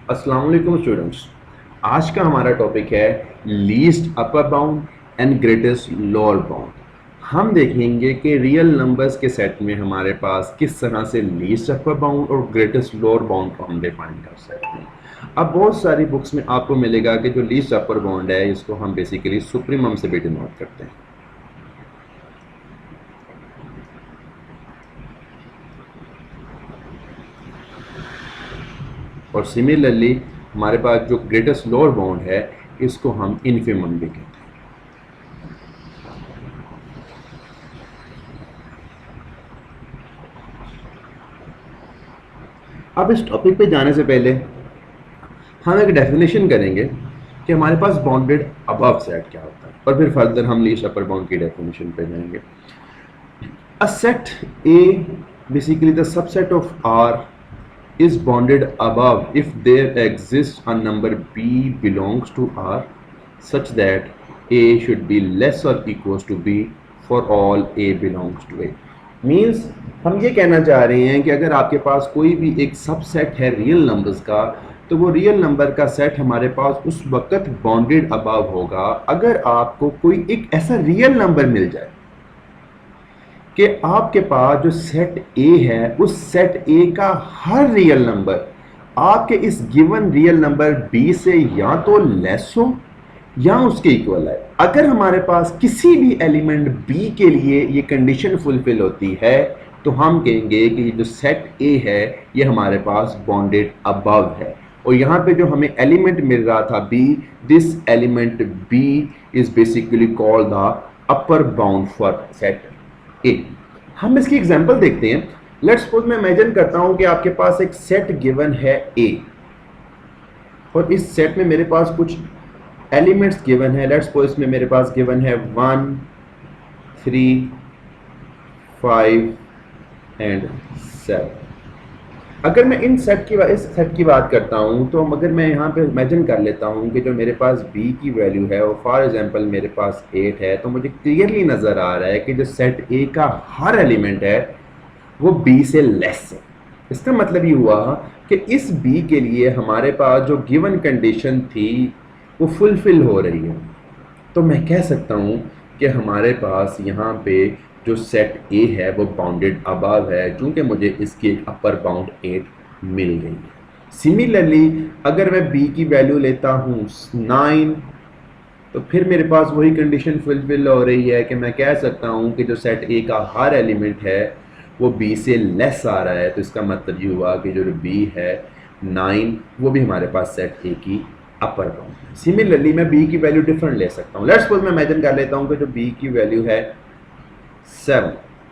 अस्सलाम वालेकुम स्टूडेंट्स। आज का हमारा टॉपिक है least upper bound and greatest lower bound. हम देखेंगे कि रियल नंबर्स के सेट में हमारे पास किस तरह से लीस्ट अपर बाउंड और ग्रेटेस्ट लोअर बाउंड को हम डिफाइन कर सकते हैं। अब बहुत सारी बुक्स में आपको मिलेगा कि जो लीस्ट अपर बाउंड है इसको हम बेसिकली सुप्रीमम से भी डिनोट करते हैं। और सिमिलरली हमारे पास जो ग्रेटेस्ट लोअर बाउंड है इसको हम इनफिमम भी कहते हैं। अब इस टॉपिक पे जाने से पहले हम एक डेफिनेशन करेंगे कि हमारे पास बाउंडेड अबव सेट क्या होता है और फिर फर्दर हम लीस्ट अपर बाउंड की डेफिनेशन पे जाएंगे। A set A basically the subset of R is bounded above if there exists a number b belongs to R such that a should be less or equals to b for all a belongs to a। Means हम ये कहना चाह रहे हैं कि अगर आपके पास कोई भी एक सबसेट है रियल नंबर्स का तो वो रियल नंबर का सेट हमारे पास उस वक्त बाउंडेड अबव होगा अगर आपको कोई एक ऐसा रियल नंबर मिल जाए कि आपके पास जो सेट ए है उस सेट ए का हर रियल नंबर आपके इस गिवन रियल नंबर बी से या तो लेस हो या उसके इक्वल है। अगर हमारे पास किसी भी एलिमेंट बी के लिए ये कंडीशन फुलफिल होती है तो हम कहेंगे कि जो सेट ए है ये हमारे पास बाउंडेड अबव है। और यहाँ पे जो हमें एलिमेंट मिल रहा था B, this element B is basically called the upper bound for set A. हम इसकी एग्जांपल देखते हैं। लेट्स सपोज मैं इमेजिन करता हूं कि आपके पास एक सेट गिवन है ए और इस सेट में मेरे पास कुछ एलिमेंट्स गिवन है। लेट्स सपोज इसमें मेरे पास गिवन है 1, 3, 5 एंड 7। अगर मैं इस सेट की बात करता हूं तो अगर मैं यहाँ पे इमेजिन कर लेता हूं कि जो मेरे पास b की वैल्यू है वो फॉर एग्जांपल मेरे पास 8 है तो मुझे क्लियरली नज़र आ रहा है कि जो सेट a का हर एलिमेंट है वो b से लेस है। इसका मतलब ये हुआ कि इस b के लिए हमारे पास जो गिवन कंडीशन थी वो फुलफिल हो रही है। तो मैं कह सकता हूँ कि हमारे पास यहाँ पे जो सेट ए है वो बाउंडेड अबव है क्योंकि मुझे इसकी एक अपर बाउंड 8 मिल गई है। सिमिलरली अगर मैं बी की वैल्यू लेता हूँ 9 तो फिर मेरे पास वही कंडीशन फुलफिल हो रही है कि मैं कह सकता हूँ कि जो सेट ए का हर एलिमेंट है वो बी से लेस आ रहा है। तो इसका मतलब ये हुआ कि जो बी है 9 वो भी हमारे पास सेट ए की अपर बाउंड। सिमिलरली मैं बी की वैल्यू डिफरेंट ले सकता हूँ। लेट्स सपोज मैं इमेजिन कर लेता हूँ कि जो बी की वैल्यू है 7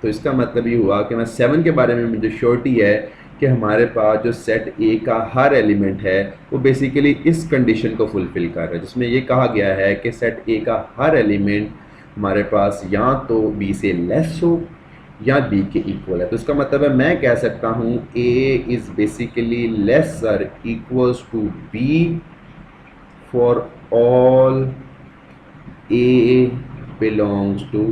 तो इसका मतलब ये हुआ कि मैं 7 के बारे में मुझे श्योरिटी है कि हमारे पास जो सेट ए का हर एलिमेंट है वो बेसिकली इस कंडीशन को फुलफिल कर रहा है जिसमें ये कहा गया है कि सेट ए का हर एलिमेंट हमारे पास या तो बी से लेस हो या बी के इक्वल है। तो इसका मतलब है मैं कह सकता हूँ A is basically lesser equals to B for all A belongs to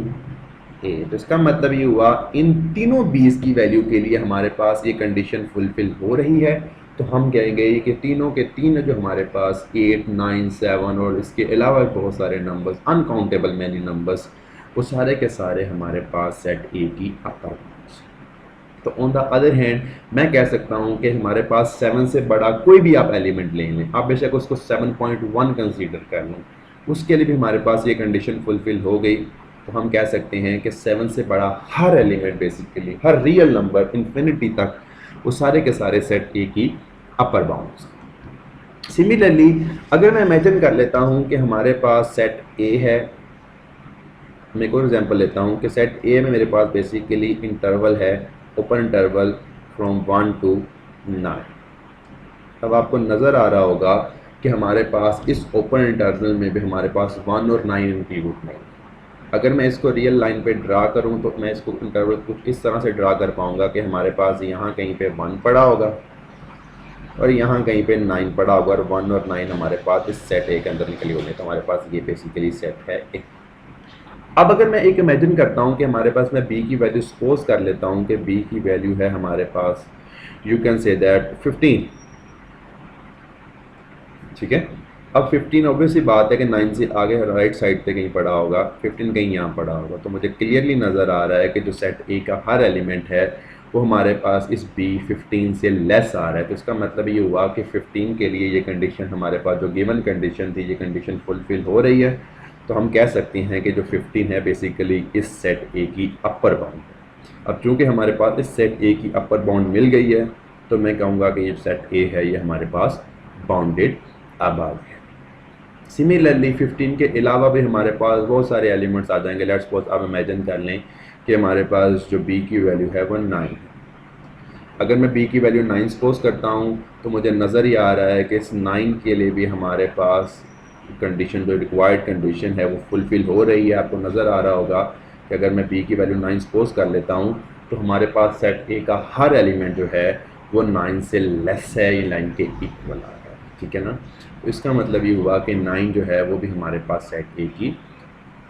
A. तो इसका मतलब ये हुआ इन तीनों बीस की वैल्यू के लिए हमारे पास ये कंडीशन फुलफिल हो रही है। तो हम कहेंगे कि तीनों के तीन जो हमारे पास 8, 9, 7 और इसके अलावा बहुत सारे नंबर्स, अनकाउंटेबल मैनी नंबर्स, वो सारे के सारे हमारे पास सेट ए की अपर बाउंड्स। तो ऑन द अदर हैंड मैं कह सकता हूँ कि हमारे पास 7 से बड़ा कोई भी आप एलिमेंट ले लें, आप बेशक उसको 7.1 कंसीडर कर लें, उसके लिए भी हमारे पास ये कंडीशन फुलफिल हो गई। तो हम कह सकते हैं कि 7 से बड़ा हर एलिमेंट बेसिकली हर रियल नंबर इन्फिनिटी तक वो सारे के सारे सेट ए की अपर बाउंड्स। सिमिलरली अगर मैं इमेजिन कर लेता हूँ कि हमारे पास सेट ए है, मैं एक और एग्जांपल लेता हूँ कि सेट ए में मेरे पास बेसिकली इंटरवल है, ओपन इंटरवल फ्रॉम 1 to 9। अब आपको नज़र आ रहा होगा कि हमारे पास इस ओपन इंटरवल में भी हमारे पास 1 और 9 इंक्लूड नहीं। अगर मैं इसको रियल लाइन पे ड्रा करूं तो मैं इसको इंटरवल कुछ इस तरह से ड्रा कर पाऊंगा कि हमारे पास यहाँ कहीं पे 1 पड़ा होगा और यहाँ कहीं पे 9 पड़ा होगा और 1 और 9 हमारे पास इस सेट ए के अंदर निकली होंगे। तो हमारे पास ये बेसिकली सेट है ए। अब अगर मैं एक इमेजिन करता हूँ कि हमारे पास मैं b की वैल्यू सपोज कर लेता हूँ कि b की वैल्यू है हमारे पास, यू कैन से दैट 15। ठीक है। अब 15 ऑब्वियसली बात है कि 9 से आगे राइट साइड पे कहीं पड़ा होगा, 15 कहीं यहाँ पड़ा होगा, तो मुझे क्लियरली नज़र आ रहा है कि जो सेट ए का हर एलिमेंट है वो हमारे पास इस बी 15 से लेस आ रहा है। तो इसका मतलब ये हुआ कि 15 के लिए ये कंडीशन हमारे पास जो गिवन कंडीशन थी, ये कंडीशन फुलफिल हो रही है। तो हम कह सकते हैं कि जो 15 है बेसिकली इस सेट ए की अपर बाउंड है। अब चूँकि हमारे पास इस सेट ए की अपर बाउंड मिल गई है, तो मैं कहूँगा कि ये सेट ए है, ये हमारे पास बाउंडेड अबव है। सिमिलरली 15 के अलावा भी हमारे पास बहुत सारे एलिमेंट्स आ जाएंगे। लेट्स सपोज आप इमेजिन कर लें कि हमारे पास जो b की वैल्यू है वो 9 है। अगर मैं b की वैल्यू 9 सपोज करता हूँ तो मुझे नज़र ही आ रहा है कि इस 9 के लिए भी हमारे पास कंडीशन, जो रिक्वायर्ड कंडीशन है वो फुलफ़िल हो रही है। आपको नज़र आ रहा होगा कि अगर मैं b की वैल्यू 9 सपोज कर लेता हूँ तो हमारे पास सेट ए का हर एलिमेंट जो है वो 9 से लेस है, ये 9 के इक्वल आ रहा है। ठीक है ना। तो इसका मतलब ये हुआ कि 9 जो है वो भी हमारे पास सेट ए की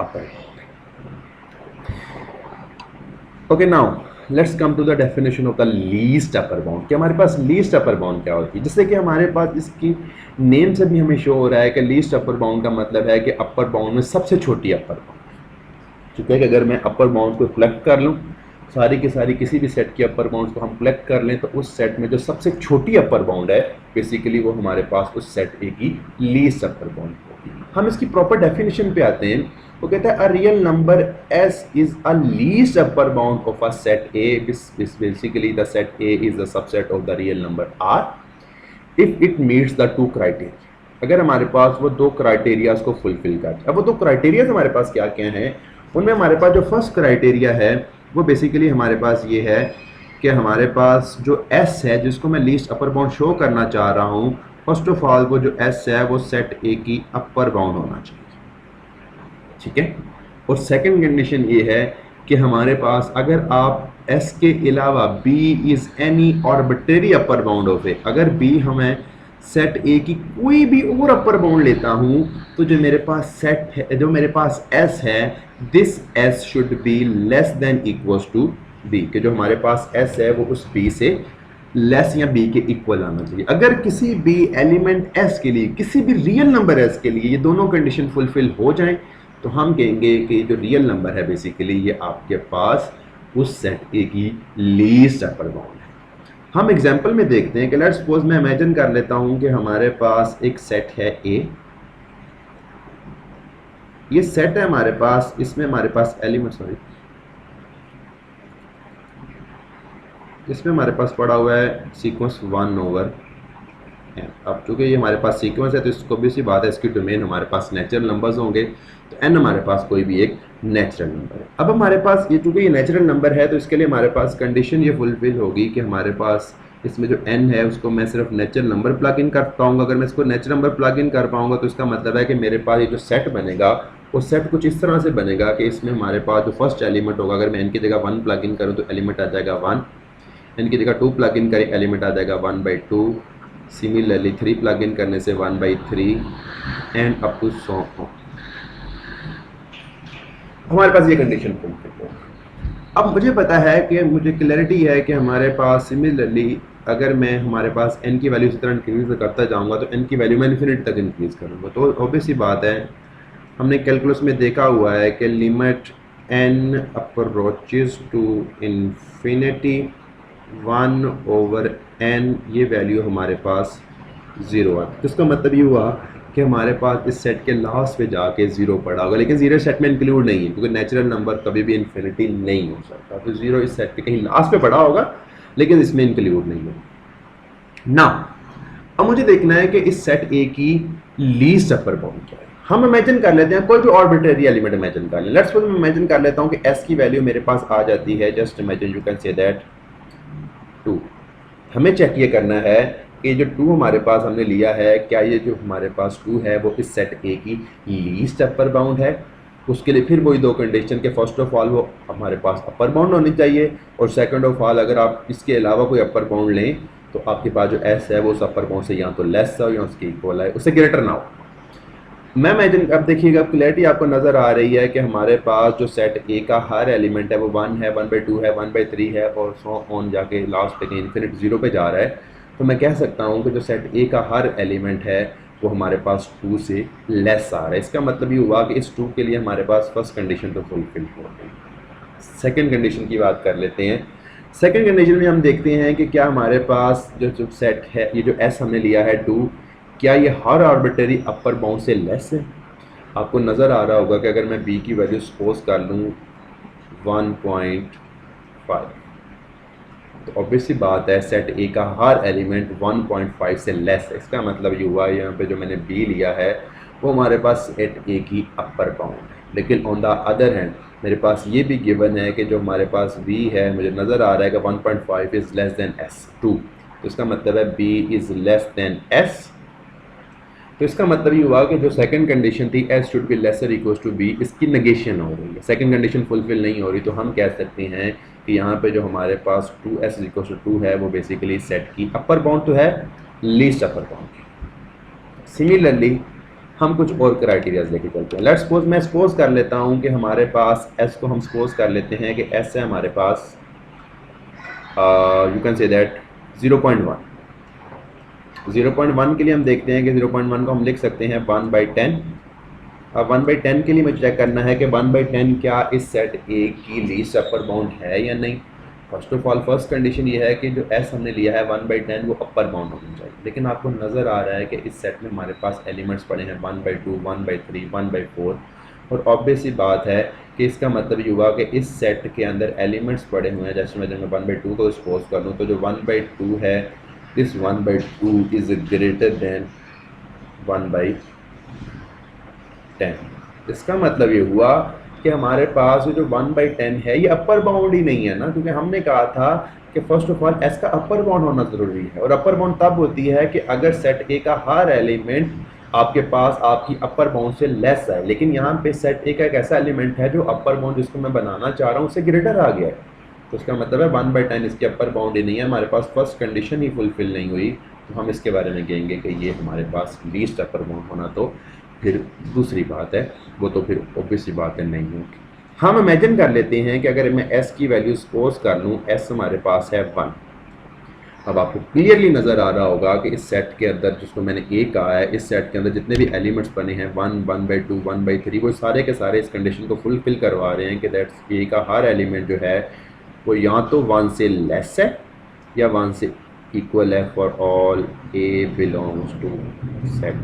अपर है। Okay, now let's come to the definition of the least upper bound. कि हमारे पास लीस्ट अपर बाउंड क्या होती है, जिससे कि हमारे पास इसकी नेम से भी हमें शो हो रहा है कि लीस्ट अपर बाउंड का मतलब है कि अपर बाउंड में सबसे छोटी अपर बाउंड। ठीक है कि अगर मैं अपर बाउंड को कलेक्ट कर लूँ, सारी की सारी किसी भी सेट की अपर बाउंड्स को हम कलेक्ट कर लें, तो उस सेट में जो सबसे छोटी अपर बाउंड है बेसिकली वो हमारे पास उस सेट ए की लीस्ट अपर बाउंड होगी। हम इसकी प्रॉपर डेफिनेशन पे आते हैं। वो कहता है a real number S is a least upper bound of a set A. Basically the set A is the subset of the real number R if it meets the two criteria. अगर हमारे पास वो दो criterias को fulfil करता है। अब वो दो क्राइटेरियाज हमारे पास क्या क्या हैं, उनमें हमारे पास जो फर्स्ट क्राइटेरिया है वो बेसिकली हमारे पास ये है कि हमारे पास जो एस है, जिसको मैं लीस्ट अपर बाउंड शो करना चाह रहा हूँ, फर्स्ट ऑफ ऑल वो जो एस है वो सेट ए की अपर बाउंड होना चाहिए। ठीक है। और सेकंड कंडीशन ये है कि हमारे पास अगर आप एस के अलावा B is any arbitrary upper bound of A, अगर बी हमें सेट ए की कोई भी और अपर बाउंड लेता हूं, तो जो मेरे पास सेट है, जो मेरे पास एस है, this S should be less than equals to B. कि जो हमारे पास एस है वो उस बी से लेस या बी के इक्वल आना चाहिए। अगर किसी भी एलिमेंट एस के लिए, किसी भी रियल नंबर एस के लिए ये दोनों कंडीशन फुलफिल हो जाएं, तो हम कहेंगे कि जो रियल नंबर है बेसिकली ये आपके पास उस सेट ए की लीस्ट अपर बाउंड है। हम एग्जाम्पल में देखते हैं कि लेट्स सपोज मैं इमेजिन कर लेता हूं कि हमारे पास एक सेट है ए, ये सेट है हमारे पास, इसमें हमारे पास एलिमेंट, सॉरी, इसमें हमारे पास पड़ा हुआ है सीक्वेंस 1/n। अब चूंकि ये हमारे पास सीक्वेंस है तो इसको भी सी बात है, इसकी डोमेन हमारे पास नेचुरल नंबर्स होंगे, तो n हमारे पास कोई भी एक नेचुरल नंबर है। अब हमारे पास ये चूंकि ये नेचुरल नंबर है तो इसके लिए हमारे पास कंडीशन ये फुलफिल होगी कि हमारे पास इसमें जो n है उसको मैं सिर्फ नेचुरल नंबर प्लग इन कर पाऊंगा। अगर मैं इसको नेचुरल नंबर प्लग इन कर पाऊंगा तो इसका मतलब है कि मेरे पास ये जो सेट बनेगा वो सेट कुछ इस तरह से बनेगा कि इसमें हमारे पास जो फर्स्ट एलिमेंट होगा, अगर मैं n की जगह 1 प्लग इन करूँ तो एलिमेंट आ जाएगा 1, n की जगह 2 प्लग इन करें एलिमेंट आ जाएगा 1/2, सिमिलरली 3 प्लग इन करने से 1/3 and up to so on. हमारे पास ये कंडीशन फुलफिल हो। अब मुझे पता है कि मुझे क्लैरिटी है कि हमारे पास सिमिलरली अगर मैं हमारे पास n की वैल्यू इस तरह इंक्रीज करता जाऊंगा तो n की वैल्यू मैं इन्फिनिटी तक इंक्रीज करूंगा। तो ऑब्वियस सी बात है, हमने कैलकुलस में देखा हुआ है कि limit n approaches to infinity 1/n, ये वैल्यू हमारे पास 0 है। तो इसका मतलब ये हुआ कि हमारे पास इस सेट के लास्ट पे जाके 0 पड़ा होगा, लेकिन 0 सेट में इंक्लूड नहीं है क्योंकि नेचुरल नंबर कभी भी इन्फिनिटी नहीं हो सकता। तो 0 इस सेट के कहीं लास्ट पे पड़ा होगा लेकिन इसमें इंक्लूड नहीं है ना। अब मुझे देखना है कि इस सेट ए की लीस्ट अपर बाउंड क्या है। हम इमेजिन कर लेते हैं, कोई भी आर्बिट्रेरी एलिमेंट इमेजिन कर लें। लेट्स सपोज मैं इमेजिन कर लेता हूं कि s की वैल्यू मेरे पास आ जाती है, just imagine, you can say that 2। हमें चेक ये करना है कि जो 2 हमारे पास हमने लिया है, क्या ये जो हमारे पास 2 है वो इस सेट ए की लीस्ट अपर बाउंड है। उसके लिए फिर वही दो कंडीशन के फर्स्ट ऑफ ऑल वो हमारे पास अपर बाउंड होनी चाहिए, और सेकंड ऑफ ऑल अगर आप इसके अलावा कोई अपर बाउंड लें तो आपके पास जो एस है वो उस अपर बाउंड से या तो लेस हो या उसके इक्वल है, उससे ग्रेटर ना हो। मैं इमेजिन, अब देखिएगा क्लैरिटी आपको नज़र आ रही है कि हमारे पास जो सेट ए का हर एलिमेंट है वो 1 है, 1/2 है, 1/3 है और सो ऑन जाके लास्ट पे कहीं इन्फिनिट 0 पे जा रहा है। तो मैं कह सकता हूँ कि जो सेट ए का हर एलिमेंट है वो हमारे पास 2 से लेस आ रहा है। इसका मतलब ये हुआ कि इस 2 के लिए हमारे पास फर्स्ट कंडीशन तो फुलफिल हो गई। सेकंड कंडीशन की बात कर लेते हैं। सेकंड कंडीशन में हम देखते हैं कि क्या हमारे पास जो सेट है, ये जो एस हमने लिया है 2, क्या ये हर आर्बिट्ररी अपर बाउंड से लेस है? आपको नज़र आ रहा होगा कि अगर मैं बी की वैल्यू सपोज कर लूँ 1.5, तो ऑब्वियसली बात है सेट ए का हर एलिमेंट 1.5 से लेस है। इसका मतलब ये हुआ यहाँ पे जो मैंने बी लिया है वो हमारे पास सेट ए की अपर बाउंड है। लेकिन ऑन द अदर हैंड मेरे पास ये भी गिवन है कि जो हमारे पास बी है, मुझे नज़र आ रहा है कि 1.5 इज़ लेस दैन एस 2, तो इसका मतलब है B is less than S. तो इसका मतलब ये हुआ कि जो सेकंड कंडीशन थी S should be lesser equal to B, इसकी नेगेशन हो रही है, सेकंड कंडीशन फुलफिल नहीं हो रही। तो हम कह सकते हैं कि यहाँ पे जो हमारे पास 2s इक्वल टू 2 है वो बेसिकली सेट की अपर बाउंड तो है, लीस्ट अपर बाउंड। सिमिलरली हम कुछ और क्राइटेरियाज लेके चलते हैं। लेट्स सपोज मैं सपोज कर लेता हूँ कि हमारे पास s को हम सपोज कर लेते हैं कि s है हमारे पास यू कैन से दैट 0.1। 0.1 के लिए हम देखते हैं कि 0.1 को हम लिख सकते हैं 1/10। अब 1/10 के लिए मुझे चेक करना है कि 1/10 क्या इस सेट ए की लीस्ट अपर बाउंड है या नहीं। First of all first condition ये है कि जो s हमने लिया है 1/10 वो अपर बाउंड होनी चाहिए। लेकिन आपको नज़र आ रहा है कि इस सेट में हमारे पास एलिमेंट्स पड़े हैं 1/2, 1/3, 1/4, और ऑब्वियस ही बात है कि इसका मतलब ये हुआ कि इस सेट के अंदर एलिमेंट्स पड़े हुए हैं। जैसे मैं जब मैं 1/2 को सपोज कर लूँ तो जो 1/2 है, दिस 1/2 इज़ ग्रेटर दैन 1/10। इसका मतलब ये हुआ कि हमारे पास जो 1/10 है ये अपर बाउंड ही नहीं है ना, क्योंकि हमने कहा था कि फर्स्ट ऑफ ऑल एस का अपर बाउंड होना ज़रूरी है। और अपर बाउंड तब होती है कि अगर सेट ए का हर एलिमेंट आपके पास आपकी अपर बाउंड से लेस है। लेकिन यहाँ पे सेट ए का एक ऐसा एलिमेंट है जो अपर बाउंड जिसको मैं बनाना चाह रहा हूँ उससे ग्रेटर आ गया है, तो इसका मतलब है 1/10 इसकी अपर बाउंड ही नहीं है, हमारे पास फर्स्ट कंडीशन ही फुलफिल नहीं हुई। तो हम इसके बारे में कहेंगे कि ये हमारे पास लीस्ट अपर बाउंड होना तो फिर दूसरी बात है, वो तो फिर ऑब्वियसली बात है नहीं होगी। हम इमेजिन कर लेते हैं कि अगर मैं s की वैल्यू सपोज कर लूँ, s हमारे पास है 1। अब आपको क्लियरली नज़र आ रहा होगा कि इस सेट के अंदर जिसको मैंने a कहा है, इस सेट के अंदर जितने भी एलिमेंट्स बने हैं 1, 1/2, 1/3, वो सारे के सारे इस कंडीशन को फुलफिल करवा रहे हैं कि दैट्स a का हर एलिमेंट जो है वो या तो 1 से लेस है या 1 से इक्वल है for all a belongs to set.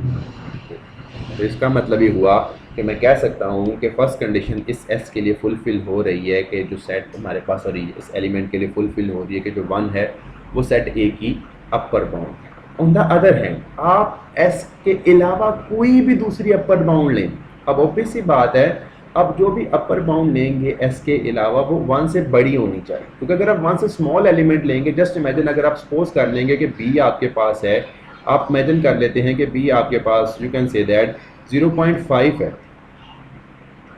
तो इसका मतलब ये हुआ कि मैं कह सकता हूँ कि फर्स्ट कंडीशन इस s के लिए फुलफिल हो रही है कि जो सेट हमारे पास और इस एलिमेंट के लिए फुलफिल हो रही है कि जो 1 है वो सेट a की अपर बाउंड है। ऑन द अदर हैंड आप s के अलावा कोई भी दूसरी अपर बाउंड लें, अब ऑब्वियस सी बात है अब जो भी अपर बाउंड लेंगे s के अलावा वो 1 से बड़ी होनी चाहिए। क्योंकि अगर आप 1 से स्मॉल एलिमेंट लेंगे, जस्ट इमेजिन अगर आप सपोज कर लेंगे कि b आपके पास है, आप इमेजिन कर लेते हैं कि b आपके पास यू कैन से दैट 0.5 है,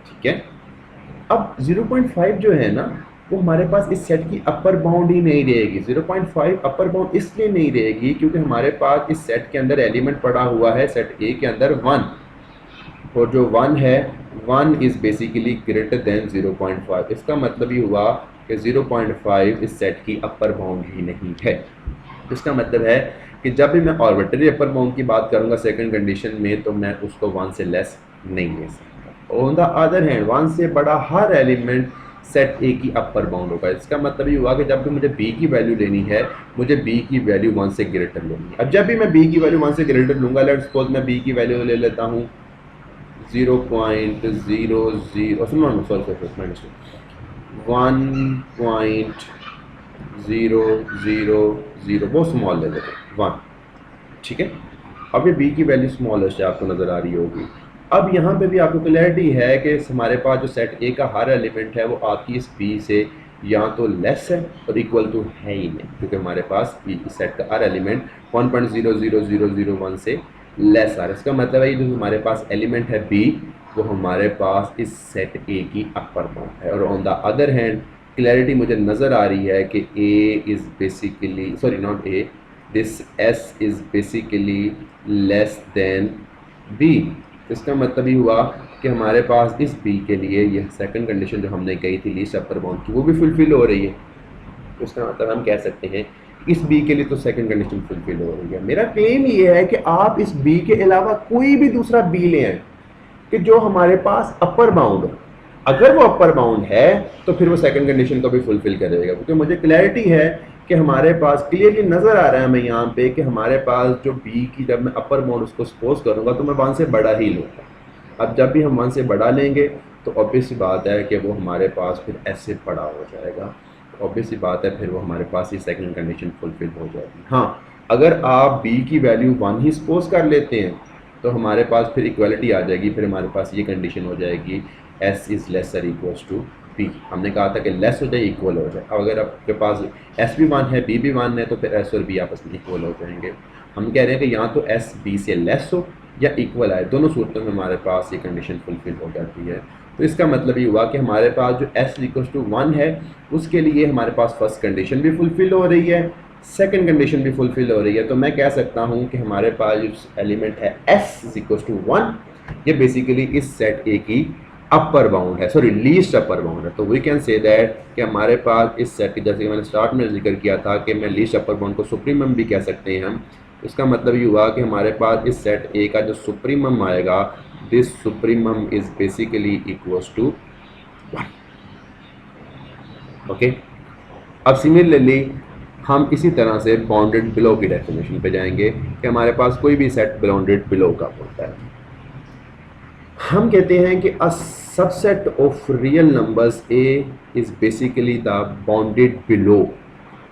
ठीक है। अब 0.5 जो है ना वो हमारे पास इस सेट की अपर बाउंड ही नहीं रहेगी। 0.5 अपर बाउंड इसलिए नहीं रहेगी क्योंकि हमारे पास इस सेट के अंदर एलिमेंट पड़ा हुआ है सेट ए के अंदर 1, और जो 1 है 1 इज़ बेसिकली ग्रेटर देन 0.5। इसका मतलब ये हुआ कि 0.5 इस सेट की अपर बाउंड ही नहीं है। इसका मतलब है कि जब भी मैं आर्बिट्ररी अपर बाउंड की बात करूंगा सेकंड कंडीशन में तो मैं उसको 1 से लेस नहीं ले सकता। ऑन द अदर हैंड 1 से बड़ा हर एलिमेंट सेट ए की अपर बाउंड होगा। इसका मतलब ये हुआ कि जब भी मुझे b की वैल्यू लेनी है मुझे b की वैल्यू 1 से ग्रेटर लेनी है। अब जब भी मैं b की वैल्यू 1 से ग्रेटर लूँगा, लेट्स सपोज मैं b की वैल्यू ले लेता हूँ 0.00 1.000 बहुत स्मॉल ले लेते हैं 1, ठीक है। अब ये b की वैल्यू स्मॉलेस्ट है, आपको नज़र आ रही होगी। अब यहाँ पे भी आपको क्लैरिटी है कि हमारे पास जो सेट ए का हर एलिमेंट है वो आपकी इस b से या तो लेस है और इक्वल टू है ही नहीं, क्योंकि हमारे पास इस सेट का हर एलिमेंट 1.00001 से लेस आ रहा है। इसका मतलब है जो हमारे पास एलिमेंट है b वो हमारे पास इस सेट ए की अपर बाउंड है। और on the other hand clarity मुझे नज़र आ रही है कि a is basically sorry not a, this s is basically less then b। इसका मतलब ही हुआ कि हमारे पास इस b के लिए यह सेकंड कंडीशन जो हमने कही थी लीस्ट अपर बाउंड की वो भी फुलफिल हो रही है। तो इसका मतलब हम कह सकते हैं इस बी के लिए तो सेकंड कंडीशन फुलफिल हो रही है। मेरा क्लेम ये है कि आप इस बी के अलावा कोई भी दूसरा बी ले आए कि जो हमारे पास अपर बाउंड हो, अगर वो अपर बाउंड है तो फिर वो सेकंड कंडीशन को भी फुलफिल करेगा, क्योंकि मुझे क्लैरिटी है कि हमारे पास क्लियरली नजर आ रहा है हमें यहाँ पे कि हमारे पास जो बी की जब मैं अपर बाउंड उसको सपोज करूंगा तो मैं 1 से बड़ा ही लूँगा। अब जब भी हम 1 से बड़ा लेंगे तो ऑब्वियस सी बात है कि वो हमारे पास फिर ऐसे बड़ा हो जाएगा, ऑब्वियस सी बात है फिर वो हमारे पास ये सेकंड कंडीशन फुलफिल हो जाएगी। हाँ, अगर आप बी की वैल्यू 1 ही सपोज कर लेते हैं तो हमारे पास फिर इक्वलिटी आ जाएगी, फिर हमारे पास ये कंडीशन हो जाएगी s is lesser equals to b। हमने कहा था कि लेस हो जाए इक्वल हो जाए। अब अगर आपके पास s भी 1 है b भी 1 है तो फिर s और b आपस में इक्वल हो जाएंगे। हम कह रहे हैं कि यहाँ तो s b से लेस हो या इक्वल आए, दोनों सूरतों में हमारे पास ये कंडीशन फुलफिल हो जाती है। तो इसका मतलब ये हुआ कि हमारे पास जो s इक्वल्स टू 1 है उसके लिए हमारे पास फर्स्ट कंडीशन भी फुलफिल हो रही है, सेकंड कंडीशन भी फुलफिल हो रही है। तो मैं कह सकता हूँ कि हमारे पास जो एलिमेंट है s इक्वल्स टू 1, ये बेसिकली इस सेट ए की अपर बाउंड है, सॉरी लीस्ट अपर बाउंड है। तो वी कैन से दैट कि हमारे पास इस सेट की, जैसे कि मैंने स्टार्ट में जिक्र किया था कि मैं लीस्ट अपर बाउंड को सुप्रीमम भी कह सकते हैं हम। इसका मतलब ये हुआ कि हमारे पास इस सेट ए का जो सुप्रीमम आएगा, this supremum is basically equals to 1। Okay, अब सिमिलरली हम इसी तरह से बाउंडेड बिलो की डेफिनेशन पे जाएंगे कि हमारे पास कोई भी सेट बाउंडेड बिलो का होता है। हम कहते हैं कि a subset of real numbers a is basically the bounded below,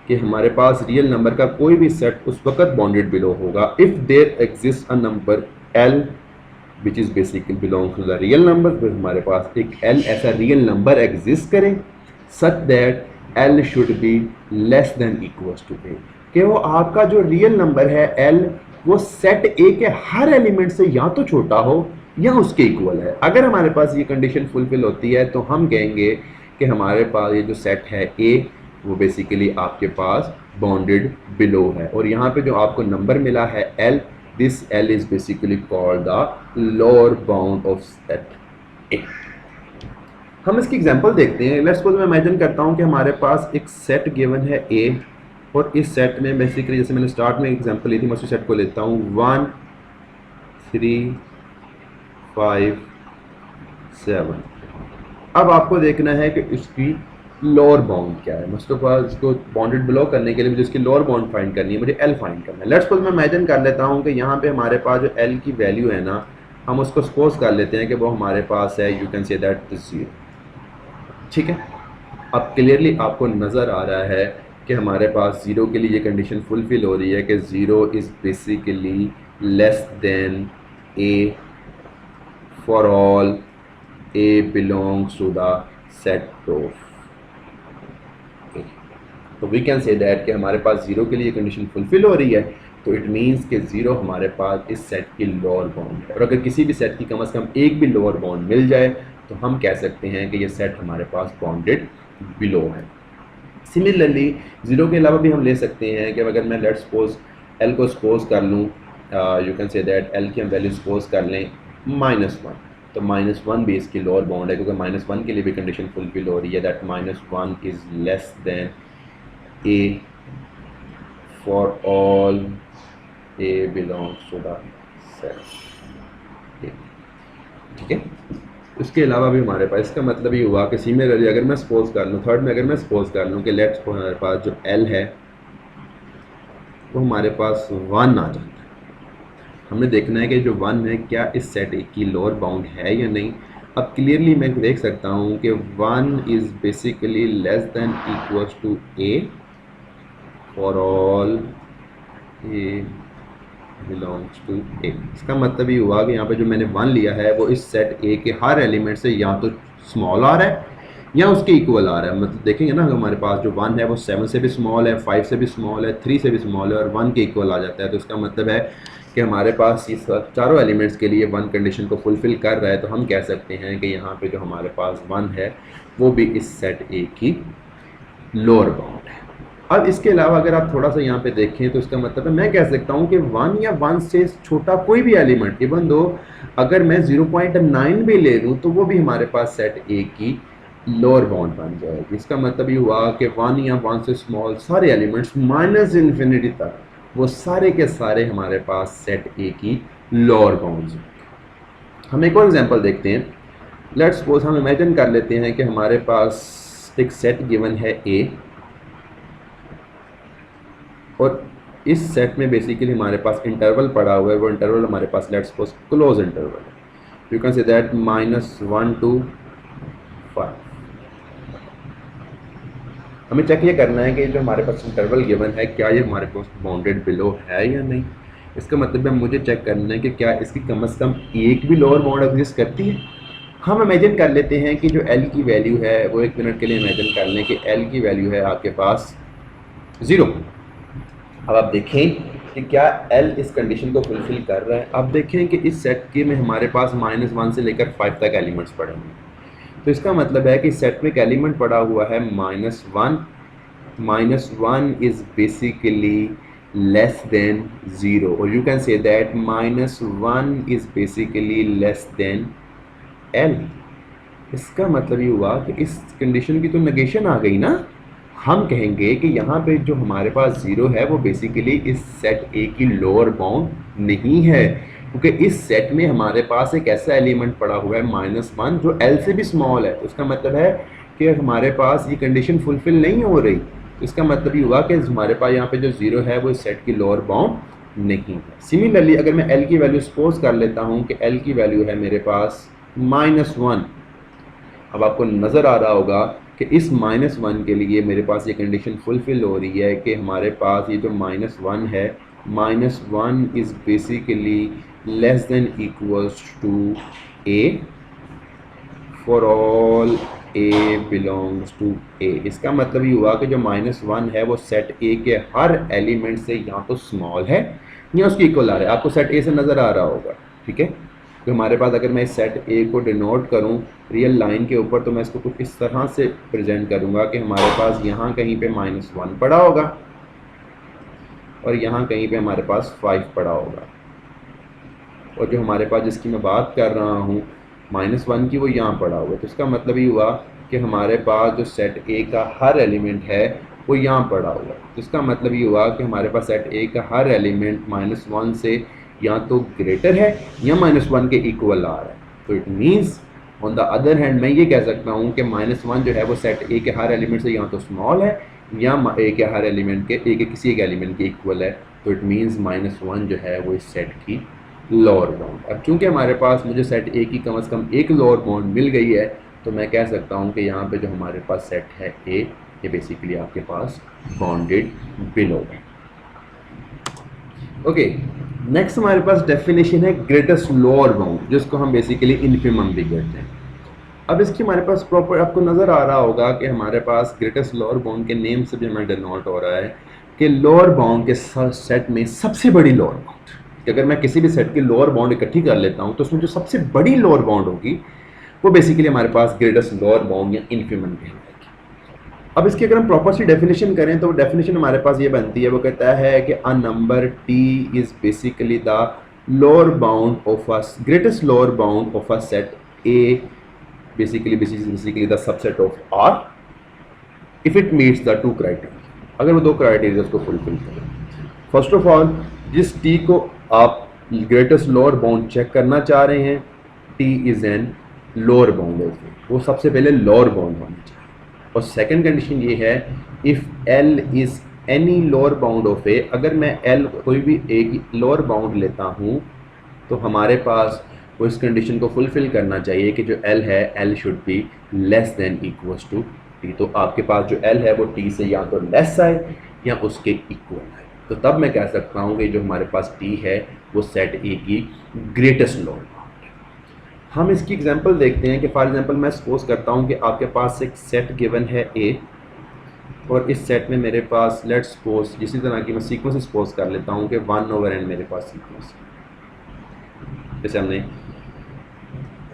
कि हमारे पास रियल नंबर का कोई भी सेट उस वक्त बाउंडेड बिलो होगा if there exist a number l which is basically belong to the real number. फिर हमारे पास एक l ऐसा रियल नंबर एग्जिस्ट करे such that l should be less than equals to a, कि वो आपका जो रियल नंबर है l वो सेट a के हर एलिमेंट से या तो छोटा हो या उसके इक्वल है। अगर हमारे पास ये कंडीशन फुलफिल होती है तो हम कहेंगे कि हमारे पास ये जो सेट है a वो बेसिकली आपके पास बाउंडेड बिलो है। और यहाँ पे जो आपको नंबर मिला है l, this l is basically called the lower bound of set a। हम इसकी एग्जांपल देखते हैं। लेट्स सपोज मैं इमेजिन करता हूँ कि हमारे पास एक सेट गिवन है a और इस सेट में बेसिकली जैसे मैंने स्टार्ट में एग्जांपल ली थी, मैं उसी सेट को लेता हूँ 1 3 5 7। अब आपको देखना है कि इसकी लोअर बाउंड क्या है। मतलब इसको बाउंडेड बिलो करने के लिए मुझे इसकी लोअर बाउंड फाइंड करनी है, मुझे l फाइंड करना है। लेट्स सपोज मैं इमेजिन कर लेता हूँ कि यहाँ पे हमारे पास जो l की वैल्यू है ना, हम उसको सपोज कर लेते हैं कि वो हमारे पास है, यू कैन से दैट 0। ठीक है, अब क्लियरली आपको नज़र आ रहा है कि हमारे पास 0 के लिए ये कंडीशन फुलफिल हो रही है कि 0 is basically less than a for all a belongs to the set of a। तो वी कैन से दैट कि हमारे पास 0 के लिए कंडीशन फुलफिल हो रही है, तो इट मीन्स कि 0 हमारे पास इस सेट की लोअर बाउंड है। और अगर किसी भी सेट की कम से कम एक भी लोअर बाउंड मिल जाए तो हम कह सकते हैं कि ये सेट हमारे पास बाउंडेड बिलो है। सिमिलरली 0 के अलावा भी हम ले सकते हैं कि अगर मैं लेट्स सपोज l को सपोज कर लूँ, you can say that l की हम वैल्यू सपोज कर लें -1, तो -1 भी इसकी लोअर बाउंड है, क्योंकि -1 के लिए भी कंडीशन फुलफिल हो रही है that -1 is less than a for all a belongs to the set. ठीक है, उसके अलावा भी हमारे पास, इसका मतलब ये हुआ कि सिमिलरली अगर मैं सपोज कर लूँ, थर्ड में अगर मैं सपोज कर लूँ कि लेट्स हमारे पास जो l है वो हमारे पास 1 आ जाता है। हमने देखना है कि जो 1 है क्या इस सेट की लोअर बाउंड है या नहीं। अब क्लियरली मैं देख सकता हूँ कि 1 is basically less than equals to a for all a belongs to a। इसका मतलब ये हुआ कि यहाँ पे जो मैंने 1 लिया है वो इस सेट a के हर एलिमेंट से या तो स्मॉल आ रहा है या उसके इक्वल आ रहा है। मतलब देखेंगे ना, हमारे पास जो 1 है वो 7 से भी स्मॉल है, 5 से भी स्मॉल है, 3 से भी स्मॉल है और 1 के इक्वल आ जाता है। तो इसका मतलब है कि हमारे पास इस चारों एलिमेंट्स के लिए 1 कंडीशन को फुलफिल कर रहा है। तो हम कह सकते हैं कि यहाँ पे जो हमारे पास 1 है वो भी इस सेट ए की लोअर बाउंड है। अब इसके अलावा अगर आप थोड़ा सा यहाँ पे देखें तो इसका मतलब है मैं कह सकता हूँ कि 1 या 1 से छोटा कोई भी एलिमेंट, इवन दो अगर मैं 0.9 भी ले लूँ तो वो भी हमारे पास सेट ए की लोअर बाउंड बन जाएगी। इसका मतलब ये हुआ कि वन या वन से स्मॉल सारे एलिमेंट्स माइनस इन्फिनिटी तक वो सारे के सारे हमारे पास सेट ए की लोअर बाउंड्स हैं। हम एक और एग्जांपल देखते हैं। लेट्स सपोज हम इमेजिन कर लेते हैं कि हमारे पास एक सेट गिवन है ए, और इस सेट में बेसिकली हमारे पास इंटरवल पड़ा हुआ है। वो इंटरवल हमारे पास लेट्स सपोज क्लोज इंटरवल है। You can say that -1 to 5। हमें चेक ये करना है कि जो हमारे पास इंटरवल गिवन है क्या ये हमारे पास बाउंडेड बिलो है या नहीं। इसका मतलब है मुझे चेक करना है कि क्या इसकी कम से कम एक भी लोअर बाउंड एग्जिस्ट करती है। हम इमेजिन कर लेते हैं कि जो एल की वैल्यू है वो, एक मिनट के लिए इमेजिन कर लें कि एल की वैल्यू है आपके पास 0। अब आप देखें कि क्या एल इस कंडीशन को फुलफिल कर रहा है। अब देखें कि इस सेट के में हमारे पास -1 से लेकर 5 तक एलिमेंट्स पड़े हुए हैं। तो इसका मतलब है कि सेट में एक एलिमेंट पड़ा हुआ है -1। -1 इज़ बेसिकली लेस देन 0, और you can say that -1 is basically less then L. इसका मतलब ये हुआ कि इस कंडीशन की तो नेगेशन आ गई ना। हम कहेंगे कि यहाँ पे जो हमारे पास 0 है वो बेसिकली इस सेट ए की लोअर बाउंड नहीं है, क्योंकि इस सेट में हमारे पास एक ऐसा एलिमेंट पड़ा हुआ है -1 जो एल से भी स्मॉल है। तो इसका मतलब है कि हमारे पास ये कंडीशन फुलफिल नहीं हो रही। तो इसका मतलब ये हुआ कि हमारे पास यहाँ पे जो 0 है वो इस सेट की लोअर बाउंड नहीं है। सिमिलरली अगर मैं एल की वैल्यू सपोज कर लेता हूँ कि एल की वैल्यू है मेरे पास -1। अब आपको नज़र आ रहा होगा कि इस -1 के लिए मेरे पास ये कंडीशन फुलफिल हो रही है कि हमारे पास ये जो -1 है, -1 is basically less than equals to A for all A belongs to A. इसका मतलब ये हुआ कि जो -1 है वो सेट ए के हर एलिमेंट से या तो स्मॉल है या उसकी इक्वल आ रहा है। आपको सेट ए से नज़र आ रहा होगा, ठीक है। तो हमारे पास अगर मैं इस सेट ए को डिनोट करूं रियल लाइन के ऊपर, तो मैं इसको कुछ इस तरह से प्रेजेंट करूंगा कि हमारे पास यहाँ कहीं पे -1 पड़ा होगा और यहाँ कहीं पे हमारे पास 5 पड़ा होगा, और जो हमारे पास जिसकी मैं बात कर रहा हूँ -1 की वो यहाँ पड़ा हुआ है। तो इसका मतलब ये हुआ कि हमारे पास जो सेट ए का हर एलिमेंट है वो यहाँ पड़ा हुआ है। तो इसका मतलब ये हुआ कि हमारे पास सेट ए का हर एलिमेंट -1 से या तो ग्रेटर है या -1 के इक्वल आ रहा है। तो it means on the other hand मैं ये कह सकता हूँ कि -1 जो है वो सेट ए के हर एलिमेंट से या तो स्मॉल है या ए के हर एलिमेंट के ए के किसी एक एलिमेंट के इक्वल है। तो इट मीन्स -1 जो है वो इस सेट की लोअर बाउंड। अब चूंकि हमारे पास मुझे सेट ए की कम से कम एक लोअर बाउंड मिल गई है, तो मैं कह सकता हूँ कि यहाँ पे जो हमारे पास सेट है ए, ये बेसिकली आपके पास बाउंडेड बिलो है। ओके, नेक्स्ट हमारे पास डेफिनेशन है ग्रेटेस्ट लोअर बाउंड, जिसको हम बेसिकली इन्फिमम भी कहते हैं। अब इसकी हमारे पास प्रॉपर आपको नज़र आ रहा होगा कि हमारे पास ग्रेटेस्ट लोअर बाउंड के नेम से भी हमें डिनोट हो रहा है कि लोअर बाउंड के सेट में सबसे बड़ी लोअर बाउंड, अगर मैं किसी भी सेट की लोअर बाउंड इकट्ठी कर लेता हूँ तो उसमें जो सबसे बड़ी लोअर बाउंड होगी वो बेसिकली हमारे पास ग्रेटेस्ट लोअर बाउंड या इन्फिमम कहलाएगी। अब इसकी अगर हम प्रॉपर सी डेफिनेशन करें तो डेफिनेशन हमारे पास ये बनती है, वो कहता है कि a number T is basically the lower bound of a greatest lower bound of a set A, basically the subset of R if it meets the two criteria. अगर वो दो क्राइटेरिया को फुलफिल करें। फर्स्ट ऑफ ऑल, जिस T को आप greatest lower bound check करना चाह रहे हैं, T is an lower bound of A, वो सबसे पहले लोअर बाउंड होनी चाहिए। और सेकंड कंडीशन ये है, if L is any lower bound of A, अगर मैं एल कोई भी एक लोअर बाउंड लेता हूँ तो हमारे पास वो इस कंडीशन को फुलफिल करना चाहिए कि जो एल है, L should be less than equals to T. तो आपके पास जो एल है वो टी से या तो लेस आए या उसके इक्वल आए, तो तब मैं कह सकता हूँ कि जो हमारे पास टी है वो सेट ए की ग्रेटेस्ट लोअर बाउंड है। हम इसकी एग्जांपल देखते हैं कि फॉर एग्जांपल मैं सपोज करता हूँ कि आपके पास एक सेट गिवन है ए, और इस सेट में मेरे पास लेट्स सपोज इसी तरह की मैं सीक्वेंस सपोज कर लेता हूँ कि 1/n मेरे पास सीक्वेंस, जैसे हमने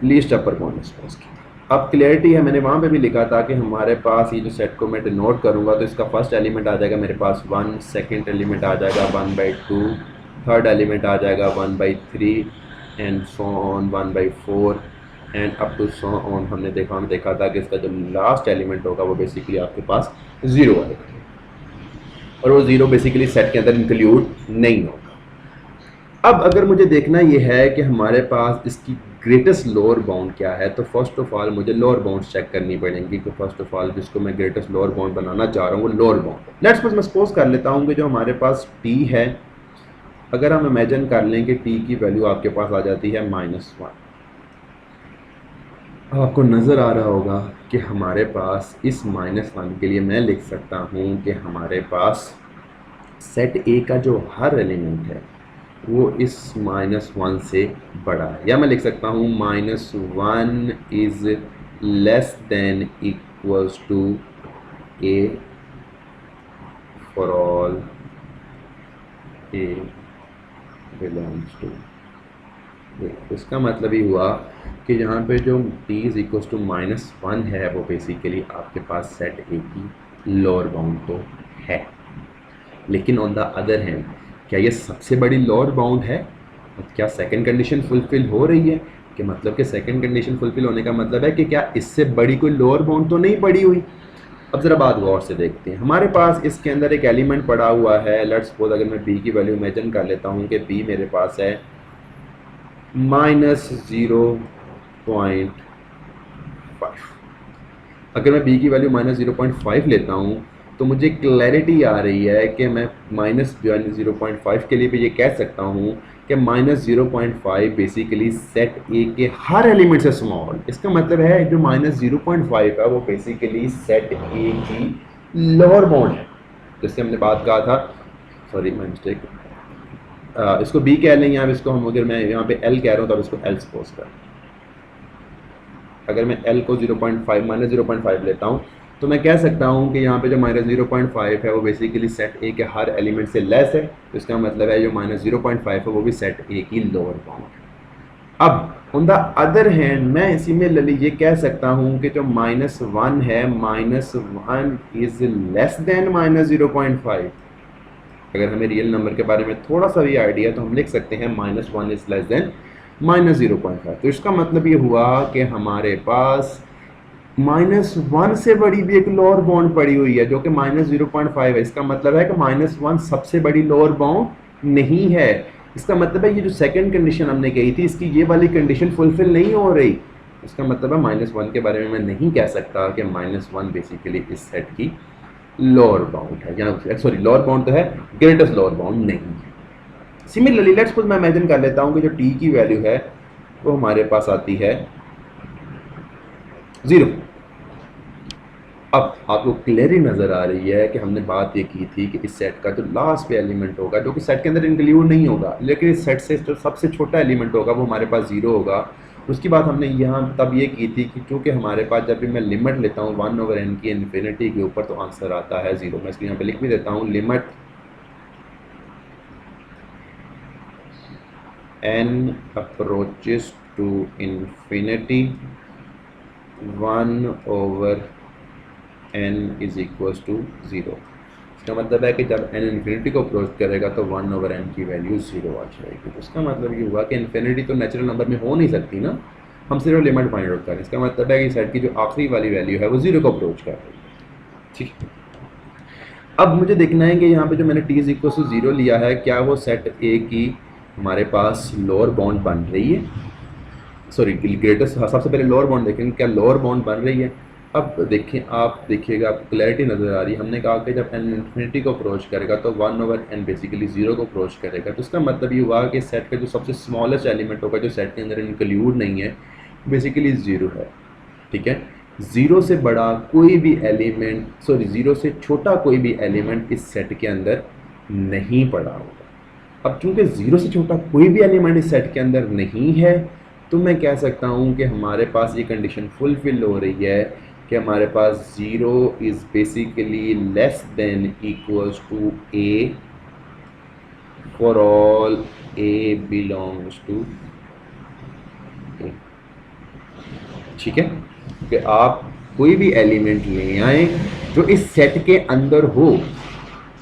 लीस्ट अपर बाउंड सपोज किया। अब क्लियरिटी है, मैंने वहाँ पे भी लिखा था कि हमारे पास ये जो सेट को मैं डिनोट करूँगा तो इसका फर्स्ट एलिमेंट आ जाएगा मेरे पास 1, सेकंड एलिमेंट आ जाएगा 1/2, थर्ड एलिमेंट आ जाएगा 1/3 and so on 1/4 and up to so on हमने देखा था कि इसका जो लास्ट एलिमेंट होगा वो बेसिकली आपके पास ज़ीरो आएगा, और वो ज़ीरो बेसिकली सेट के अंदर इंक्लूड नहीं होगा। अब अगर मुझे देखना ये है कि हमारे पास इसकी ग्रेटेस्ट लोअर बाउंड क्या है, तो फर्स्ट ऑफ ऑल मुझे लोअर बाउंड चेक करनी पड़ेंगी कि फर्स्ट ऑफ ऑल जिसको मैं ग्रेटेस्ट लोअर बाउंड बनाना चाह रहा हूँ वो लोअर बाउंड। लेट्स सपोज मैं सपोज कर लेता हूँ कि जो हमारे पास टी है, अगर हम इमेजिन कर लें कि टी की वैल्यू आपके पास आ जाती है -1, आपको नज़र आ रहा होगा कि हमारे पास इस -1 के लिए मैं लिख सकता हूँ कि हमारे पास सेट ए का जो हर एलिमेंट है वो इस -1 से बड़ा है, या मैं लिख सकता हूँ -1 is less than equals to A for all A belongs to. इसका मतलब ही हुआ कि जहाँ पे जो t इज इक्वल्स टू -1 है वो बेसिकली आपके पास सेट ए की लोअर बाउंड तो है, लेकिन ऑन द अदर हैंड क्या ये सबसे बड़ी लोअर बाउंड है? क्या सेकंड कंडीशन फुलफिल हो रही है? कि मतलब कि सेकंड कंडीशन फुलफिल होने का मतलब है कि क्या इससे बड़ी कोई लोअर बाउंड तो नहीं पड़ी हुई। अब ज़रा बात गौर से देखते हैं। हमारे पास इसके अंदर एक एलिमेंट पड़ा हुआ है, लेट्स सपोज अगर मैं b की वैल्यू इमेजिन कर लेता हूँ कि b मेरे पास है -0.5। अगर मैं b की वैल्यू -0.5 लेता हूँ तो मुझे क्लैरिटी आ रही है कि मैं -0.5 के लिए भी ये कह सकता हूँ कि -0.5 बेसिकली सेट ए के हर एलिमेंट से स्मॉल। इसका मतलब है जो -0.5 है वो बेसिकली सेट ए की लोअर बाउंड है, जैसे हमने बात कहा था, सॉरी मैं मिस्टेक, इसको बी कह लें, या इसको हम, अगर मैं यहाँ पे एल कह रहा हूँ तो अब इसको एल सपोज कर, अगर मैं एल को -0.5 लेता हूँ तो मैं कह सकता हूँ कि यहाँ पे जो -0.5 है वो बेसिकली सेट ए के हर एलिमेंट से लेस है, तो इसका मतलब है जो -0.5 है वो भी सेट ए की लोअर बाउंड है। अब ऑन द अदर हैंड मैं सिमिलरली ये कह सकता हूँ कि जो -1 है, -1 इज लेस देन -0.5। अगर हमें रियल नंबर के बारे में थोड़ा सा भी आइडिया तो हम लिख सकते हैं -1 इज लेस देन -0.5। तो इसका मतलब ये हुआ कि हमारे पास -1 से बड़ी भी एक लोअर बाउंड पड़ी हुई है जो कि -0.5 है। इसका मतलब है कि -1 सबसे बड़ी लोअर बाउंड नहीं है। इसका मतलब है ये जो सेकंड कंडीशन हमने कही थी इसकी ये वाली कंडीशन फुलफिल नहीं हो रही। इसका मतलब है -1 के बारे में मैं नहीं कह सकता कि -1 बेसिकली इस सेट की लोअर बाउंड है, या सॉरी लोअर बाउंड तो है, ग्रेटेस्ट लोअर बाउंड नहीं है। सिमिलरली लेट्स सपोज मैं इमेजिन कर लेता हूँ कि जो टी की वैल्यू है वो हमारे पास आती है 0। अब आपको क्लियरली नज़र आ रही है कि हमने बात ये की थी कि इस सेट का जो लास्ट पे एलिमेंट होगा जो कि सेट के अंदर इंक्लूड नहीं होगा, लेकिन इस सेट से जो सबसे छोटा एलिमेंट होगा वो हमारे पास 0 होगा। उसकी बात हमने यहाँ तब ये की थी कि क्योंकि हमारे पास जब भी मैं लिमिट लेता हूँ 1/n की इन्फिनिटी के ऊपर तो आंसर आता है 0। मैं इसको यहाँ पे लिख भी देता हूँ, limit n approaches to infinity 1/n is equals to 0। इसका मतलब है कि जब n इन्फिनिटी को अप्रोच करेगा तो 1/n की वैल्यू 0 आ जाएगी। तो इसका मतलब ये हुआ कि इन्फिनिटी तो नेचुरल नंबर में हो नहीं सकती ना, हम सिर्फ लिमिट फाइंड आउट करें। इसका मतलब है कि सेट की जो आखिरी वाली वैल्यू है वो 0 को अप्रोच कर रही है। ठीक है, अब मुझे देखना है कि यहाँ पे जो मैंने t इज इक्वल टू 0 लिया है क्या वो सेट ए की हमारे पास लोअर बाउंड बन रही है, सॉरी ग्रेटेस्ट। सबसे पहले लोअर बाउंड देखेंगे क्या लोअर बाउंड बन रही है। अब देखें, आप देखिएगा आपको क्लैरिटी नज़र आ रही है। हमने कहा कि जब n इन्फिनिटी को अप्रोच करेगा तो 1/n बेसिकली 0 को अप्रोच करेगा। तो इसका मतलब ये हुआ कि सेट का जो सबसे स्मॉलेस्ट एलिमेंट होगा जो सेट के अंदर इंक्लूड नहीं है बेसिकली 0 है। ठीक है, 0 से बड़ा कोई भी एलिमेंट, सॉरी 0 से छोटा कोई भी एलिमेंट इस सेट के अंदर नहीं पड़ा होगा। अब चूंकि 0 से छोटा कोई भी एलिमेंट इस सेट के अंदर नहीं है तो मैं कह सकता हूँ कि हमारे पास ये कंडीशन फुलफिल हो रही है कि हमारे पास 0 is basically less than equals to a for all a belongs to a। ठीक है, कि आप कोई भी एलिमेंट ले आए जो इस सेट के अंदर हो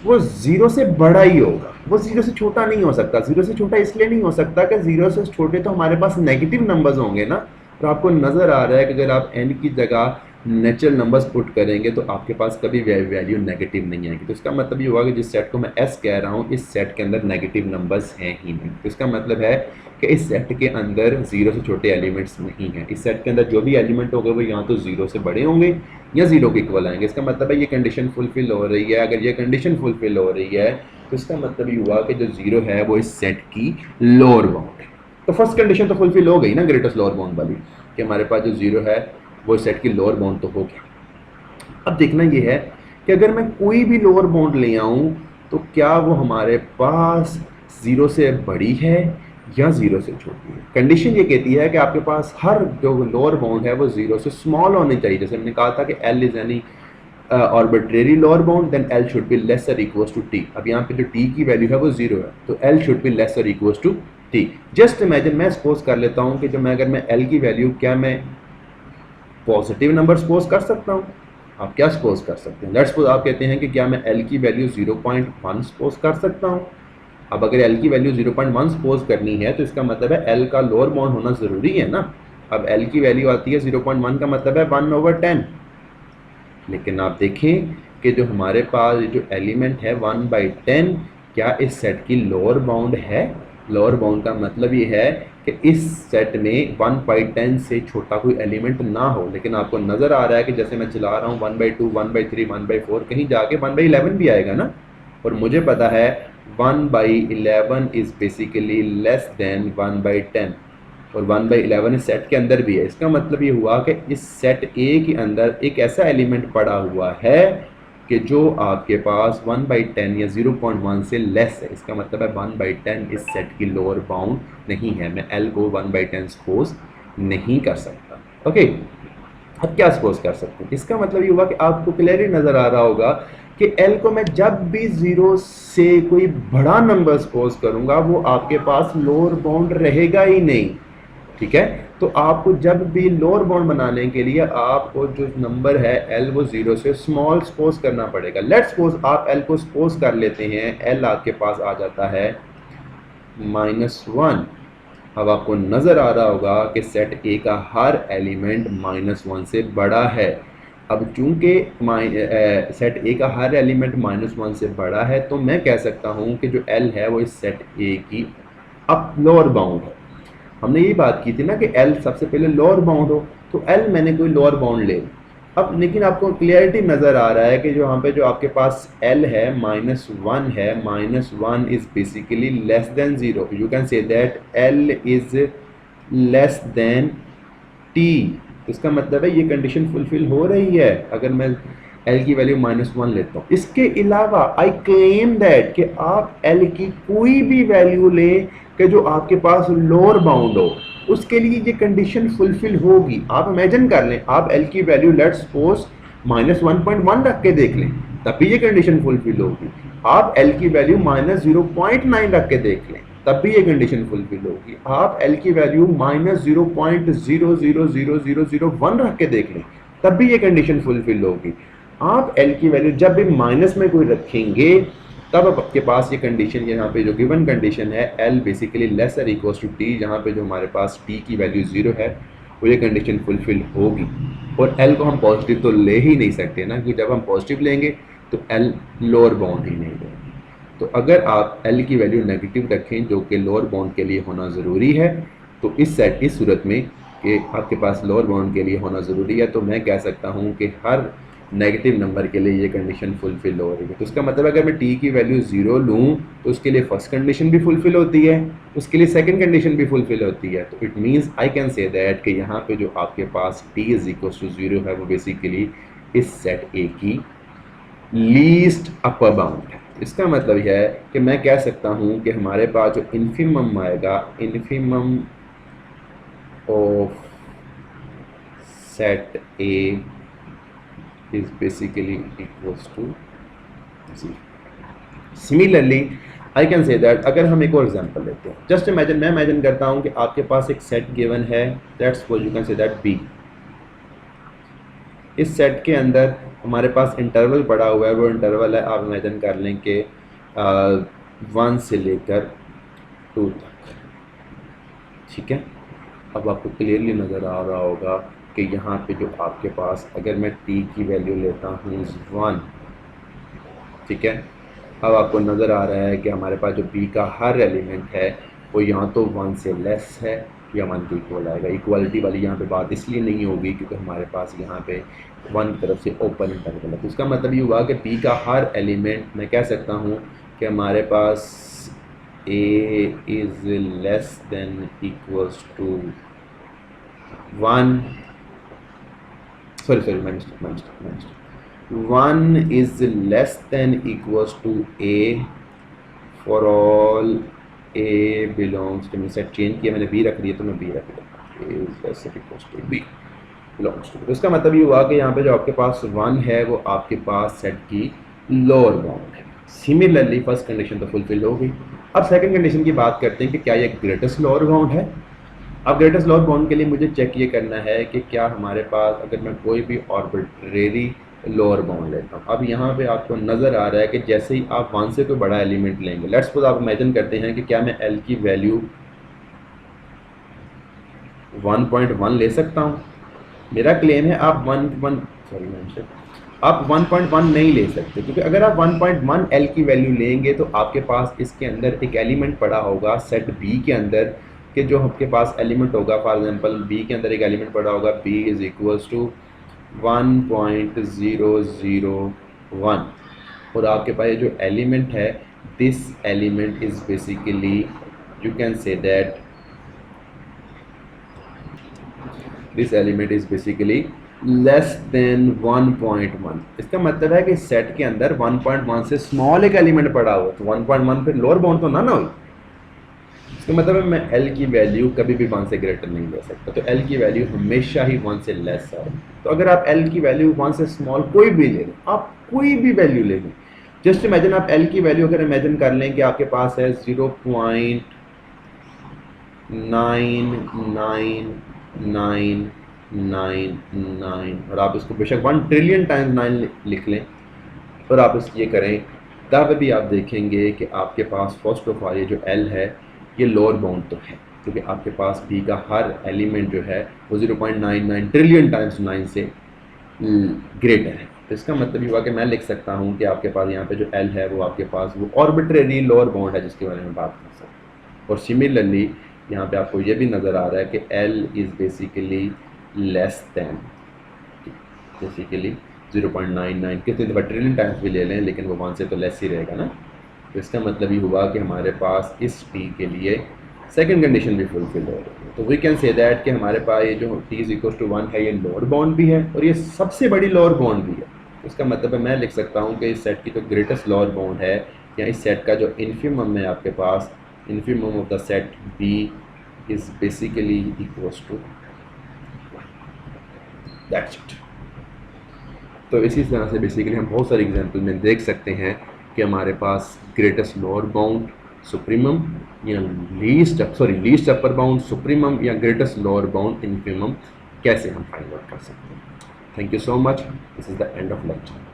वो 0 से बड़ा ही होगा, वो 0 से छोटा नहीं हो सकता। 0 से छोटा इसलिए नहीं हो सकता कि 0 से छोटे तो हमारे पास नेगेटिव नंबर्स होंगे ना, और आपको नज़र आ रहा है कि अगर आप n की जगह नेचुरल नंबर्स पुट करेंगे तो आपके पास कभी वैल्यू नेगेटिव नहीं आएगी। तो इसका मतलब ये हुआ कि जिस सेट को मैं S कह रहा हूँ इस सेट के अंदर नेगेटिव नंबर्स हैं ही नहीं। तो इसका मतलब है कि इस सेट के अंदर 0 से छोटे एलिमेंट्स नहीं हैं। इस सेट के अंदर जो भी एलिमेंट होंगे वो यहाँ तो 0 से बड़े होंगे या 0 के इक्वल आएंगे। इसका मतलब है ये कंडीशन फुलफिल हो रही है। अगर ये कंडीशन फुलफिल हो रही है तो इसका मतलब ये हुआ कि जो 0 है वो इस सेट की लोअर बाउंड है। तो फर्स्ट कंडीशन तो फुलफिल हो गई ना, ग्रेटेस्ट लोअर बाउंड वाली, कि हमारे पास जो 0 है वो सेट की लोअर बाउंड तो हो गया। अब देखना ये है कि अगर मैं कोई भी लोअर बाउंड ले आऊँ तो क्या वो हमारे पास 0 से बड़ी है या 0 से छोटी है। कंडीशन ये कहती है कि आपके पास हर जो लोअर बाउंड है वो 0 से स्मॉल होनी चाहिए। जैसे हमने कहा था कि L is any arbitrary lower bound, then L should be less or equals to T। अब यहाँ पे जो T की वैल्यू है वो 0 है तो L should be less or equals to T। Just imagine, मैं सपोज कर लेता हूँ कि जो अगर मैं L की वैल्यू, क्या मैं पॉजिटिव नंबर सपोज कर सकता हूँ? आप क्या सपोज कर सकते हैं? लेट्स सपोज आप कहते हैं कि क्या मैं L की वैल्यू 0.1 सपोज कर सकता हूँ। अब अगर L की वैल्यू 0.1 सपोज करनी है तो इसका मतलब है L का लोअर बाउंड होना ज़रूरी है ना। अब L की वैल्यू आती है 0.1 का मतलब है 1/10। लेकिन आप देखें कि जो हमारे पास जो एलिमेंट है 1/10 क्या इस सेट की लोअर बाउंड है? लोअर बाउंड का मतलब ये है कि इस सेट में 1/10 से छोटा कोई एलिमेंट ना हो। लेकिन आपको नज़र आ रहा है कि जैसे मैं चला रहा हूँ 1/2, 1/3, 1/4, कहीं जाके 1/11 भी आएगा ना। और मुझे पता है 1/11 इज़ बेसिकली लेस देन 1/10 और 1/11 इस सेट के अंदर भी है। इसका मतलब ये हुआ कि इस सेट ए के अंदर एक ऐसा एलिमेंट पड़ा हुआ है कि जो आपके पास 1/10 या 0.1 से लेस है। इसका मतलब है 1/10 इस सेट की लोअर बाउंड नहीं है। मैं L को 1/10 सपोज नहीं कर सकता। ओके, अब क्या सपोज कर सकते हैं? इसका मतलब ये हुआ कि आपको क्लियरली नज़र आ रहा होगा कि L को मैं जब भी 0 से कोई बड़ा नंबर सपोज करूंगा वो आपके पास लोअर बाउंड रहेगा ही नहीं। ठीक है, तो आपको जब भी लोअर बाउंड बनाने के लिए आपको जो नंबर है L वो 0 से स्मॉल सपोज करना पड़ेगा। लेट्स सपोज आप L को सपोज कर लेते हैं, L आपके पास आ जाता है -1। अब आपको नज़र आ रहा होगा कि सेट ए का हर एलिमेंट -1 से बड़ा है। अब चूंकि सेट ए का हर एलिमेंट -1 से बड़ा है तो मैं कह सकता हूं कि जो L है वो इस सेट ए की अप लोअर बाउंड है। हमने यही बात की थी ना कि L सबसे पहले लोअर बाउंड हो, तो L मैंने कोई लोअर बाउंड ले। अब लेकिन आपको क्लियरिटी नज़र आ रहा है कि जो यहाँ पे जो आपके पास L है -1 है, -1 is basically less then 0। You can say that L is less then T। इसका मतलब है ये कंडीशन फुलफिल हो रही है अगर मैं L की वैल्यू -1 लेता हूँ। इसके अलावा आई क्लेम दैट कि आप L की कोई भी वैल्यू लें कि जो आपके पास लोअर बाउंड हो, उसके लिए ये कंडीशन फुलफिल होगी। आप इमेजिन कर लें, आप L की वैल्यू लेट्स सपोज -1.1 रख के देख लें, तब भी ये कंडीशन फुलफिल होगी। आप L की वैल्यू -0.9 रख के देख लें, तब भी ये कंडीशन फुलफिल होगी। आप L की वैल्यू -0.000001 रख के देख लें, तब भी ये कंडीशन फुलफिल होगी। आप L की वैल्यू जब भी माइनस में कोई रखेंगे तब आपके पास ये कंडीशन, यहाँ पे जो गिवन कंडीशन है L बेसिकली लेस और इक्वल्स टू T, जहाँ पे जो हमारे पास T की वैल्यू 0 है वो ये कंडीशन फुलफिल होगी। और L को हम पॉजिटिव तो ले ही नहीं सकते ना, क्योंकि जब हम पॉजिटिव लेंगे तो L लोअर बाउंड ही नहीं लेंगे। तो अगर आप L की वैल्यू नेगेटिव रखें जो कि लोअर बाउंड के लिए होना ज़रूरी है, तो इस सेट की सूरत में कि आपके पास लोअर बाउंड के लिए होना ज़रूरी है, तो मैं कह सकता हूँ कि हर नेगेटिव नंबर के लिए ये कंडीशन फुलफिल हो रही है। तो इसका मतलब अगर मैं T की वैल्यू 0 लूँ तो उसके लिए फर्स्ट कंडीशन भी फुलफिल होती है, उसके लिए सेकंड कंडीशन भी फुलफिल होती है। तो it means I can say that कि यहाँ पे जो आपके पास T इज इक्वल्स टू 0 है वो बेसिकली इस सेट A की लीस्ट अपर बाउंड है। इसका मतलब यह है कि मैं कह सकता हूँ कि हमारे पास जो इन्फिमम आएगा, infimum of set A is basically equals to 0. Similarly, I can say that अगर हम एक और एग्जांपल लेते हैं, जस्ट इमेजिन, मैं इमेजिन करता हूँ कि आपके पास एक सेट गिवन है, that's suppose you can say that B। इस सेट के अंदर हमारे पास इंटरवल पड़ा हुआ है, वो इंटरवल है, आप इमेजिन कर लें कि 1 से लेकर 2 तक। ठीक है, अब आपको क्लियरली नज़र आ रहा होगा कि यहाँ पे जो आपके पास अगर मैं t की वैल्यू लेता हूँ 1, ठीक है, अब आपको नज़र आ रहा है कि हमारे पास जो b का हर एलिमेंट है वो यहाँ तो 1 से लेस है या 1 के इक्वल आएगा। इक्वालिटी वाली यहाँ पे बात इसलिए नहीं होगी क्योंकि हमारे पास यहाँ पे 1 की तरफ से ओपन इंटरवल है। तो इसका मतलब ये हुआ कि b का हर एलिमेंट मैं कह सकता हूँ कि हमारे पास a is less than equals to 1, sorry my mistake 1 is less than equals to a for all a belongs to, set change किया मैंने b रख दिया तो मैं b रख दिया a is less than equals to b belongs to। तो इसका मतलब ये हुआ कि यहाँ पे जो आपके पास 1 है वो आपके पास सेट की लोअर बाउंड है। सिमिलरली फर्स्ट कंडीशन तो फुलफिल हो गई। अब सेकंड कंडीशन की बात करते हैं कि क्या ये ग्रेटेस्ट लोअर बाउंड है। अब ग्रेटेस्ट लोअर बाउंड के लिए मुझे चेक ये करना है कि क्या हमारे पास अगर मैं कोई भी आर्बिट्रेरी लोअर बाउंड लेता हूँ। अब यहाँ पे आपको नज़र आ रहा है कि जैसे ही आप 1 से कोई बड़ा एलिमेंट लेंगे, लेट्स सपोज आप इमेजिन करते हैं कि क्या मैं L की वैल्यू 1.1 ले सकता हूँ। मेरा क्लेम है आप 1.1 नहीं ले सकते, क्योंकि अगर आप 1.1 L की वैल्यू लेंगे तो आपके पास इसके अंदर एक एलिमेंट पड़ा होगा सेट B के अंदर, कि जो आपके पास एलिमेंट होगा फॉर एग्जांपल B के अंदर एक एलिमेंट पड़ा होगा B इज इक्वल्स टू 1.001 और आपके पास ये जो एलिमेंट है this element is basically you can say that this element is basically less then 1.1। इसका मतलब है कि सेट के अंदर 1.1 से स्मॉल एक एलिमेंट पड़ा हुआ, तो 1.1 पे लोअर बाउंड तो ना हुई। इसका मतलब है मैं L की वैल्यू कभी भी 1 से ग्रेटर नहीं ले सकता, तो L की वैल्यू हमेशा ही 1 से लेस है। तो अगर आप L की वैल्यू 1 से स्मॉल कोई भी ले लें, आप कोई भी वैल्यू ले लें, जस्ट इमेजिन आप L की वैल्यू अगर इमेजिन कर लें कि आपके पास है 0.99999 और आप इसको बेशक 1 ट्रिलियन टाइम्स 9 लिख लें और आप इस ये करें, तब भी आप देखेंगे कि आपके पास फर्स्ट ऑफ ऑल ये जो L है ये लोअर बाउंड तो है, क्योंकि आपके पास B का हर एलिमेंट जो है वो 0.99 ट्रिलियन टाइम्स 9 से ग्रेटर है। तो इसका मतलब ये हुआ कि मैं लिख सकता हूँ कि आपके पास यहाँ पे जो L है वो आपके पास वो ऑर्बिट्रेरी लोअर बाउंड है जिसके बारे में बात कर सकते हैं। और सिमिलरली यहाँ पे आपको ये भी नज़र आ रहा है कि L is basically less than basically 0.99 कितने दफ़ा ट्रिलियन टाइम्स भी ले लें लेकिन वो 1 से तो लेस ही रहेगा ना। तो इसका मतलब ये हुआ कि हमारे पास इस t के लिए सेकंड कंडीशन भी फुलफिल हो रही है। तो वी कैन से दैट कि हमारे पास ये जो t इज इक्वल टू 1 है ये लोअर बाउंड भी है और ये सबसे बड़ी लोअर बाउंड भी है। तो इसका मतलब है मैं लिख सकता हूँ कि इस सेट की जो ग्रेटेस्ट लोअर बाउंड है या इस सेट का जो इन्फिमम है आपके पास, infimum of the set B is basically equals to that's it. तो इसी तरह से बेसिकली हम बहुत सारे एग्जाम्पल में देख सकते हैं कि हमारे पास ग्रेटेस्ट लोअर बाउंड सुप्रीमम या लीस्ट अपर बाउंड सुप्रीमम या ग्रेटेस्ट लोअर बाउंड इन्फिमम कैसे हम फाइंड आउट कर सकते हैं। Thank you so much. This is the end of lecture.